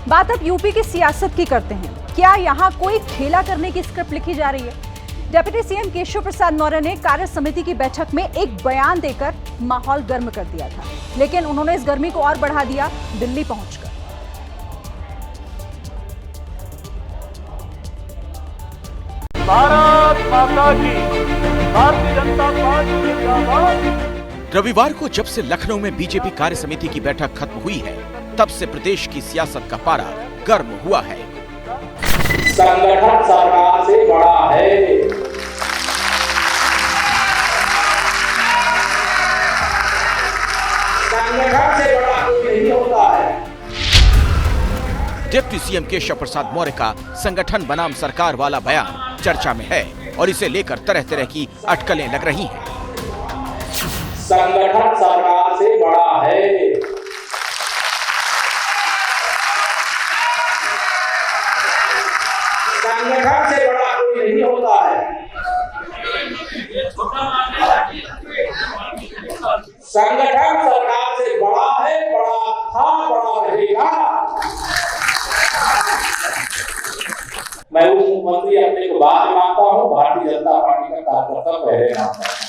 बात अब यूपी की सियासत की करते हैं। क्या यहाँ कोई खेला करने की स्क्रिप्ट लिखी जा रही है? डिप्टी सीएम केशव प्रसाद मौर्य ने कार्य समिति की बैठक में एक बयान देकर माहौल गर्म कर दिया था, लेकिन उन्होंने इस गर्मी को और बढ़ा दिया दिल्ली पहुंचकर। भारत माता की, भारतीय जनता पार्टी जिंदाबाद। रविवार को जब से लखनऊ में बीजेपी कार्य समिति की बैठक खत्म हुई है, तब से प्रदेश की सियासत का पारा गर्म हुआ है। संगठन सरकार से बड़ा है। संगठन से बड़ा कोई नहीं होता है। डिप्टी सीएम केशव प्रसाद मौर्य का संगठन बनाम सरकार वाला बयान चर्चा में है और इसे लेकर तरह तरह की अटकलें लग रही हैं। संगठन सरकार से बड़ा है। संगठन से बड़ा कोई नहीं होता है। संगठन सरकार से बड़ा है, बड़ा था, बड़ा रहेगा। मैं उप मुख्यमंत्री अपने को बाद में मानता हूँ, भारतीय जनता पार्टी का कार्यकर्ता पहले मानता हूँ।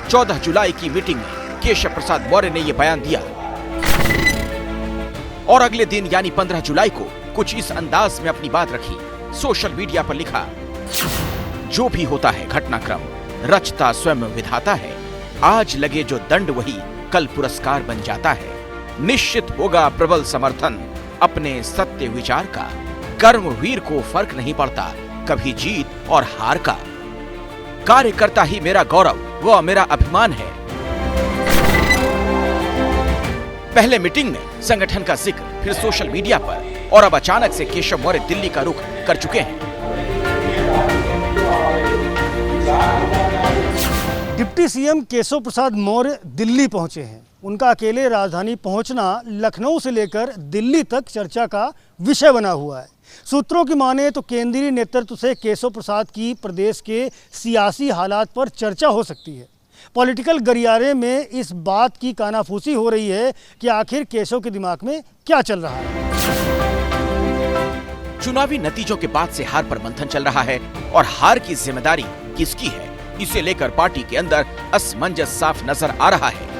14 जुलाई की मीटिंग में केशव प्रसाद मौर्य ने यह बयान दिया और अगले दिन यानी 15 जुलाई को कुछ इस अंदाज में अपनी बात रखी। सोशल मीडिया पर लिखा, जो भी होता है घटनाक्रम रचता स्वयं विधाता है। आज लगे जो दंड वही कल पुरस्कार बन जाता है। निश्चित होगा प्रबल समर्थन अपने सत्य विचार का। कर्मवीर को फर्क नहीं पड़ता कभी जीत और हार का। कार्यकर्ता ही मेरा गौरव, वह मेरा अभिमान है। पहले मीटिंग में संगठन का जिक्र, फिर सोशल मीडिया पर, और अब अचानक से केशव मौर्य दिल्ली का रुख कर चुके हैं। डिप्टी सीएम केशव प्रसाद मौर्य दिल्ली पहुंचे हैं। उनका अकेले राजधानी पहुंचना लखनऊ से लेकर दिल्ली तक चर्चा का विषय बना हुआ है। सूत्रों की माने तो केंद्रीय नेतृत्व से केशव प्रसाद की प्रदेश के सियासी हालात पर चर्चा हो सकती है। पॉलिटिकल गलियारे में इस बात की कानाफूसी हो रही है कि आखिर केशव के दिमाग में क्या चल रहा है। चुनावी नतीजों के बाद से हार पर मंथन चल रहा है और हार की जिम्मेदारी किसकी है, इसे लेकर पार्टी के अंदर असमंजस साफ नजर आ रहा है।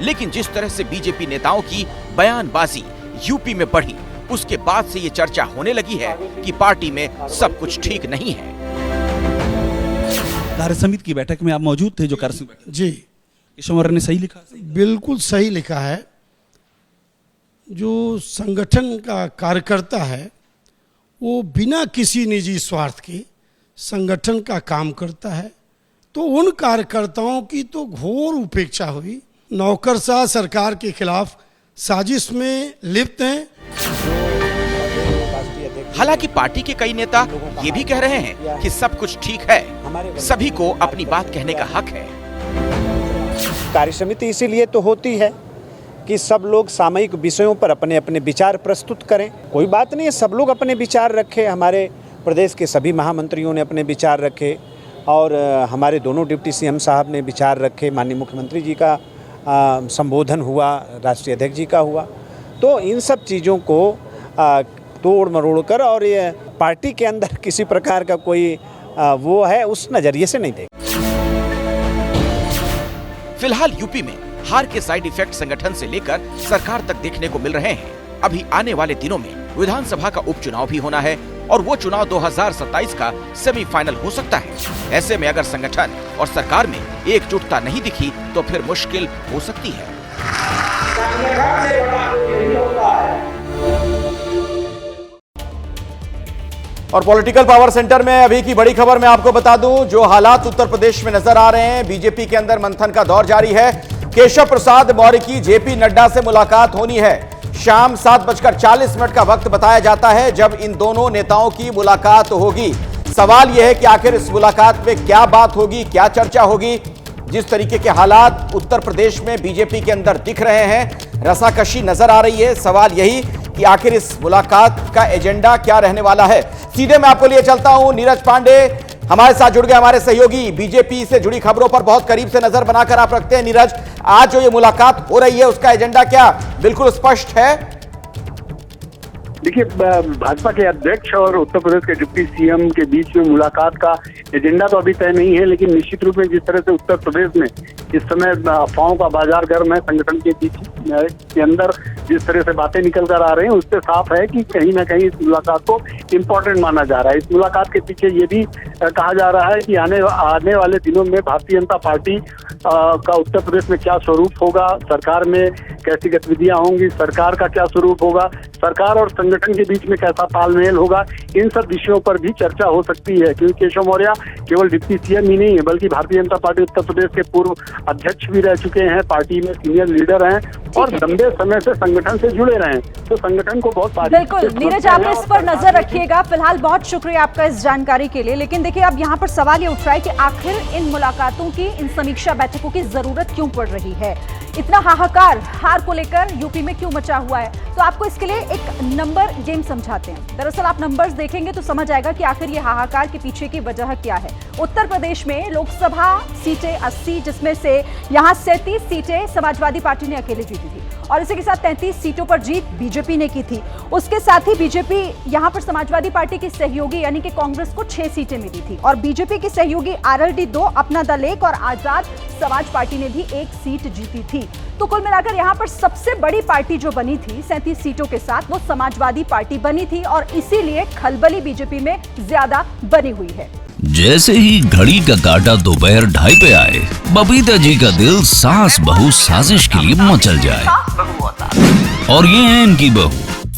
लेकिन जिस तरह से बीजेपी नेताओं की बयानबाजी यूपी में बढ़ी, उसके बाद से ये चर्चा होने लगी है कि पार्टी में सब कुछ ठीक नहीं है। कार्य समिति की बैठक में आप मौजूद थे? जो कार्य समिति जी, केशव मौर्य ने सही लिखा? बिल्कुल सही लिखा है। जो संगठन का कार्यकर्ता है वो बिना किसी निजी स्वार्थ के संगठन का काम करता है, तो उन कार्यकर्ताओं की तो घोर उपेक्षा हुई। नौकरशाह सरकार के खिलाफ साजिश में लिप्त हैं। हालांकि पार्टी के कई नेता ये भी कह रहे हैं कि सब कुछ ठीक है, सभी को अपनी बात कहने का हक है। कार्य समिति इसीलिए तो होती है कि सब लोग सामयिक विषयों पर अपने अपने विचार प्रस्तुत करें। कोई बात नहीं है, सब लोग अपने विचार रखें। हमारे प्रदेश के सभी महामंत्रियों ने अपने विचार रखे और हमारे दोनों डिप्टी सीएम साहब ने विचार रखे। माननीय मुख्यमंत्री जी का संबोधन हुआ, राष्ट्रीय अध्यक्ष जी का हुआ। तो इन सब चीज़ों को तोड़ मरोड़ कर और ये पार्टी के अंदर किसी प्रकार का कोई वो है, उस नजरिए से नहीं देखें। फिलहाल यूपी में हार के साइड इफेक्ट संगठन से लेकर सरकार तक देखने को मिल रहे हैं। अभी आने वाले दिनों में विधानसभा का उपचुनाव भी होना है और वो चुनाव 2027 का सेमीफाइनल हो सकता है। ऐसे में अगर संगठन और सरकार में एकजुटता नहीं दिखी तो फिर मुश्किल हो सकती है। संगठन से बड़ा कोई नहीं होता है। और पॉलिटिकल पावर सेंटर में अभी की बड़ी खबर मैं आपको बता दूं, जो हालात उत्तर प्रदेश में नजर आ रहे हैं। बीजेपी के अंदर मंथन का दौर जारी है। केशव प्रसाद मौर्य की जेपी नड्डा से मुलाकात होनी है। शाम 7:40 का वक्त बताया जाता है जब इन दोनों नेताओं की मुलाकात होगी। सवाल यह है कि आखिर इस मुलाकात में क्या बात होगी, क्या चर्चा होगी। जिस तरीके के हालात उत्तर प्रदेश में बीजेपी के अंदर दिख रहे हैं, रसाकशी नजर आ रही है। सवाल यही कि आखिर इस मुलाकात का एजेंडा क्या रहने वाला है। सीधे मैं आपको लिए चलता हूं नीरज पांडे, हमारे साथ जुड़ गए हमारे सहयोगी, बीजेपी से जुड़ी खबरों पर बहुत करीब से नजर बनाकर आप रखते हैं। नीरज, आज जो ये मुलाकात हो रही है उसका एजेंडा क्या बिल्कुल स्पष्ट है? देखिए, भाजपा के अध्यक्ष और उत्तर प्रदेश के डिप्टी सीएम के बीच में मुलाकात का एजेंडा तो अभी तय नहीं है, लेकिन निश्चित रूप में जिस तरह से उत्तर प्रदेश में इस समय अफवाहों का बाजार गर्म है, संगठन के बीच के अंदर जिस तरह से बातें निकल कर आ रहे हैं, उससे साफ है कि कहीं ना कहीं इस मुलाकात को इम्पोर्टेंट माना जा रहा है। इस मुलाकात के पीछे ये भी कहा जा रहा है कि आने वाले दिनों में भारतीय जनता पार्टी का उत्तर प्रदेश में क्या स्वरूप होगा, सरकार में कैसी गतिविधियां होंगी, सरकार का क्या स्वरूप होगा, सरकार और संगठन के बीच में कैसा तालमेल होगा, इन सब विषयों पर भी चर्चा हो सकती है। क्योंकि केशव मौर्य केवल डिप्टी सीएम ही नहीं है, बल्कि भारतीय जनता पार्टी उत्तर प्रदेश के पूर्व अध्यक्ष भी रह चुके हैं, पार्टी में सीनियर लीडर हैं और लंबे समय से संगठन से जुड़े रहे हैं, तो संगठन को बहुत बिल्कुल नीरज, आप इस पर नजर रखिएगा। फिलहाल बहुत शुक्रिया आपका इस जानकारी के लिए। लेकिन देखिए, अब यहाँ पर सवाल ये उठ रहा है कि आखिर इन मुलाकातों की, इन समीक्षा बैठकों की जरूरत क्यों पड़ रही है? इतना हाहाकार हार को लेकर यूपी में क्यों मचा हुआ है? तो आपको इसके लिए एक नंबर गेम समझाते हैं। दरअसल आप नंबर्स देखेंगे तो समझ आएगा कि आखिर ये हाहाकार के पीछे की वजह क्या है। उत्तर प्रदेश में लोकसभा सीटें 80, जिसमें से यहाँ 37 सीटें समाजवादी पार्टी ने अकेले जीती थी और इसी के साथ 33 सीटों पर जीत बीजेपी ने की थी। उसके साथ ही बीजेपी यहाँ पर समाजवादी पार्टी की सहयोगी यानी कि कांग्रेस को 6 सीटें मिली थी और बीजेपी की सहयोगी आरएलडी 2, अपना दल 1 और आजाद समाज पार्टी ने भी 1 सीट जीती थी। तो कुल मिलाकर यहाँ पर सबसे बड़ी पार्टी जो बनी थी 37 सीटों के साथ, वो समाजवादी पार्टी बनी थी और इसीलिए खलबली बीजेपी में ज्यादा बनी हुई है। जैसे ही घड़ी का काटा दोपहर 2:30 पे आए, बबीता जी का दिल सास बहू साजिश के लिए मचल जाए। और ये है इनकी बहू,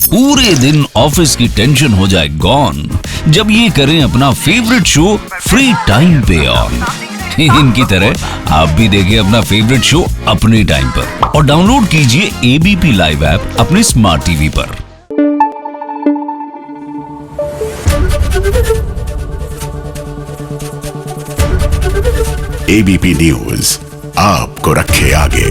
पूरे दिन ऑफिस की टेंशन हो जाए गॉन जब ये करें अपना फेवरेट शो फ्री टाइम पे ऑन। इनकी तरह आप भी देखिए अपना फेवरेट शो अपने टाइम पर और डाउनलोड कीजिए एबीपी लाइव ऐप अपने स्मार्ट टीवी पर। एबीपी न्यूज आपको रखे आगे।